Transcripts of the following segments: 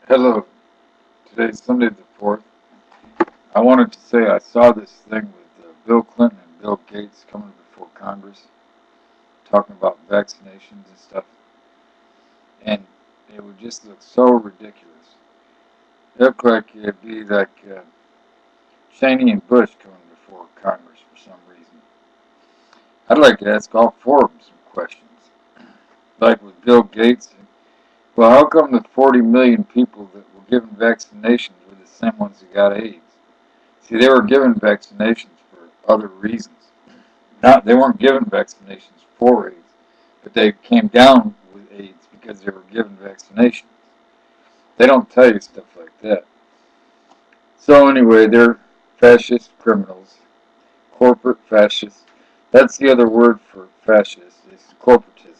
Hello, today's Sunday the 4th. I wanted to say I saw this thing with Bill Clinton and Bill Gates coming before Congress talking about vaccinations and stuff, and it would just look so ridiculous. It looked like it'd be like Cheney and Bush coming before Congress for some reason. I'd like to ask all four of them some questions. Like with Bill Gates, well, how come the 40 million people that were given vaccinations were the same ones that got AIDS? See, they were given vaccinations for other reasons. Not they weren't given vaccinations for AIDS, but they came down with AIDS because they were given vaccinations. They don't tell you stuff like that. So anyway, they're fascist criminals, corporate fascists. That's the other word for fascist is corporatism.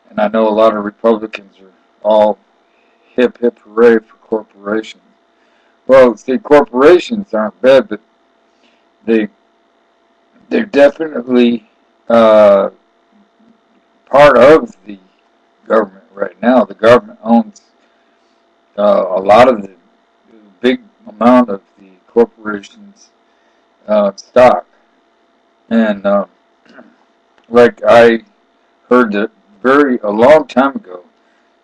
And I know a lot of Republicans are all hip hip hooray for corporations. Well, see, corporations aren't bad, but they they're definitely uh, part of the government right now. The government owns a lot of the big amount of the corporation's stock, and like I heard that a long time ago,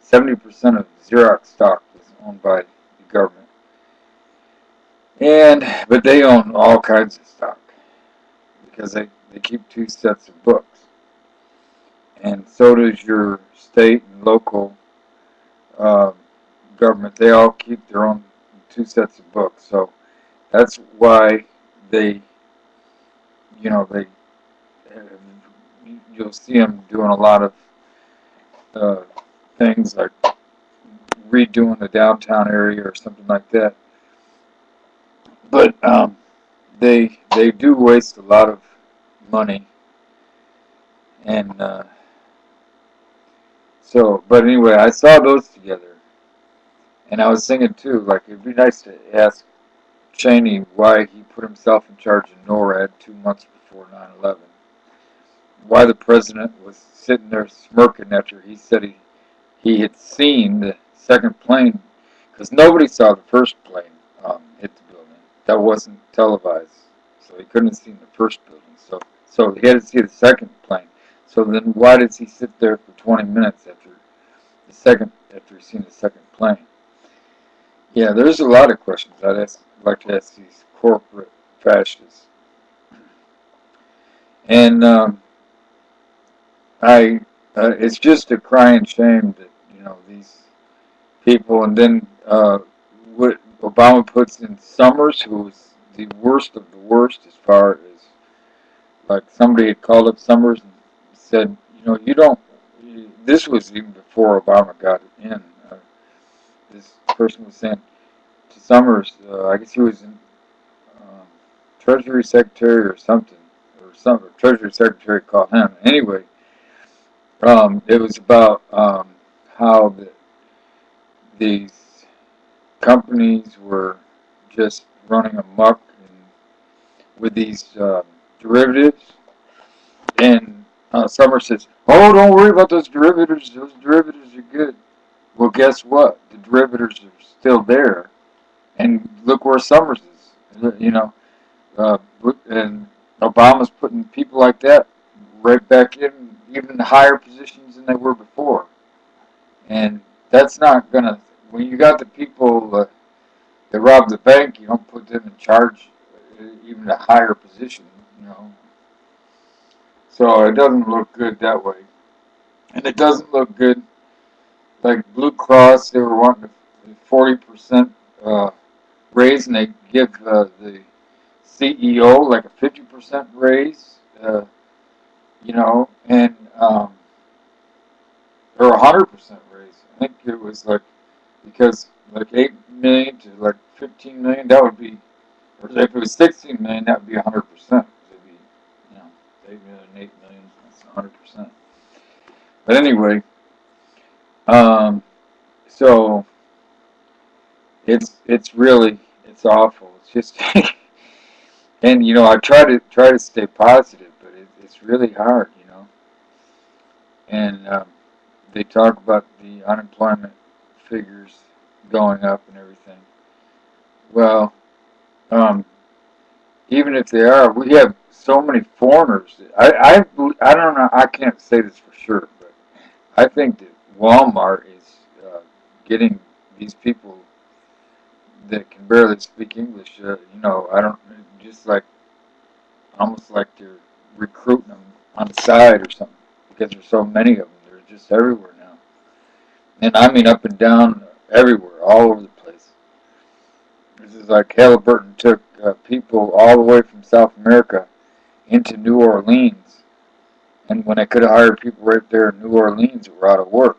70% of Xerox stock was owned by the government, and but they own all kinds of stock because they keep two sets of books, and so does your state and local uh, government. They all keep their own two sets of books. So that's why they, they you'll see them doing a lot of uh, things like redoing the downtown area or something like that. But they do waste a lot of money, and but anyway, I saw those together, and I was thinking too, like it'd be nice to ask Cheney why he put himself in charge of NORAD 2 months before 9/11. Why the president was sitting there smirking after he said he had seen the second plane, because nobody saw the first plane hit the building. That wasn't televised, so he couldn't have seen the first building. So he had to see the second plane. So then why did he sit there for 20 minutes after he seen the second plane? Yeah, there's a lot of questions like to ask these corporate fascists. And I, it's just a crying shame that these people, and then what Obama puts in Summers, who was the worst of the worst as far as like somebody had called up Summers and said, you don't. This was even before Obama got in. This person was saying to Summers, I guess he was in um, Treasury Secretary or something, or some Treasury Secretary called him. Anyway, it was about how these companies were just running amok with these derivatives. And Summer says, "Oh, don't worry about those derivatives. Those derivatives are good." Well, guess what? The derivatives are still there, and look where Summers is. Uh, and Obama's putting people like that right back in even higher positions than they were before. And that's not gonna. When you got the people that rob the bank, you don't put them in charge, even a higher position. You know, so it doesn't look good that way, and it doesn't look good. Like Blue Cross, they were wanting a 40% uh, raise, and they give the CEO like a 50% raise. And or 100% raise. I think it was like because like 8 million to like 15 million, that would be, or if it was 16 million, that would be 100%. It'd be, 8 million, 8 million, that's 100%. But anyway, um, so it's awful. It's just, and I try to stay positive, but it's really hard. And they talk about the unemployment figures going up and everything. Well, um, even if they are, we have so many foreigners. I don't know. I can't say this for sure, but I think that Walmart is getting these people that can barely speak English. I don't just like almost like they're recruiting them on the side or something because there's so many of them. They're just everywhere now, and I mean up and down everywhere, all over the place. This is like Halliburton took people all the way from South America into New Orleans, and when they could have hired people right there in New Orleans that were out of work.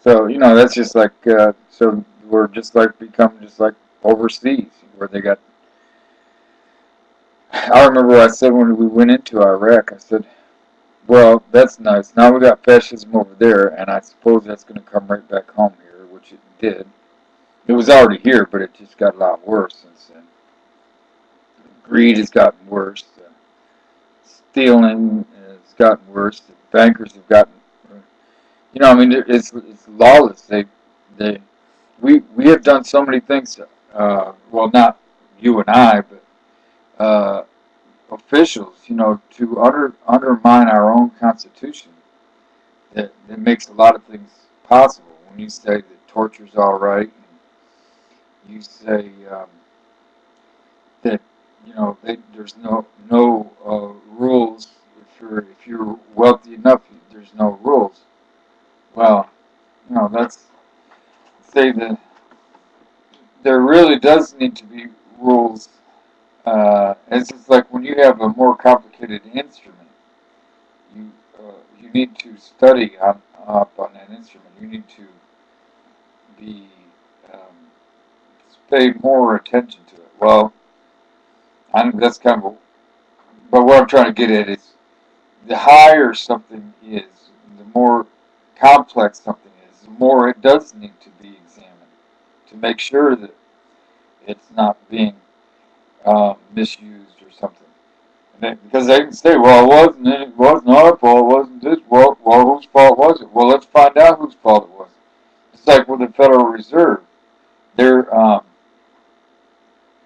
So that's just like so we're just like become just like overseas where they got. I remember I said when we went into Iraq, I said, "Well, that's nice. Now we got fascism over there, and I suppose that's going to come right back home here," which it did. It was already here, but it just got a lot worse since then. Greed has gotten worse. Stealing has gotten worse. The bankers have gotten, I mean, it's lawless. They we have done so many things. Well, not you and I, but officials, to undermine our own constitution. That makes a lot of things possible. When you say that torture's all right, and you say that there's no rules. If you're wealthy enough, there's no rules. Well, that's say that there really does need to be rules. It's just like when you have a more complicated instrument, you you need to study up on that instrument. You need to be um, pay more attention to it. Well, that's kind of, but what I'm trying to get at is the higher something is, the more complex something is, the more it does need to be examined to make sure that it's not being misused or something. Because they can say, well, it wasn't our fault, it wasn't this. Well, whose fault was it? Well, let's find out whose fault it was. It's like with the Federal Reserve, they're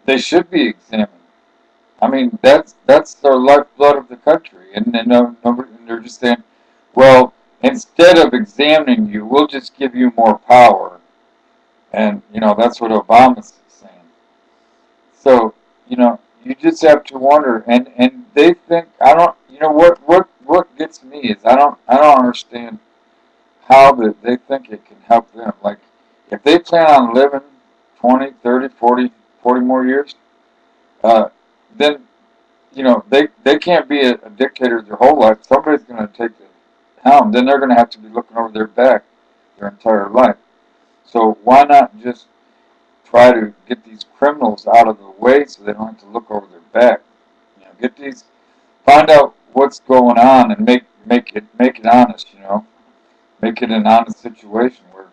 they should be examined. I mean, that's the lifeblood of the country, and they're just saying, well, instead of examining you, we'll just give you more power, and that's what Obama's saying. So you just have to wonder, and they think I don't. What gets me is I don't understand how they think it can help them. Like if they plan on living 20, 30, 40, 40 more years, uh, then they can't be a dictator their whole life. Somebody's going to take the helm. Then they're going to have to be looking over their back their entire life. So why not just try to get these criminals out of the way so they don't have to look over their back? Find out what's going on and make it honest. Make it an honest situation where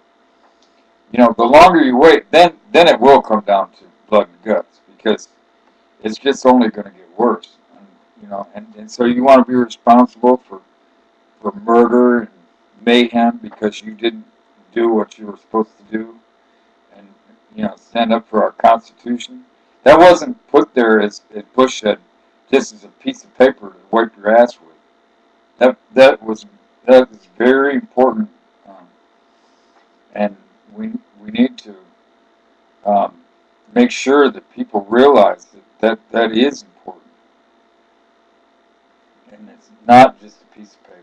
the longer you wait, then it will come down to blood and guts because it's just only going to get worse. And so you want to be responsible for murder and mayhem because you didn't do what you were supposed to do and stand up for our Constitution. That wasn't put there as Bush said, just as a piece of paper to wipe your ass with. That was very important, um, and we need to um, make sure that people realize that is important, and it's not just a piece of paper.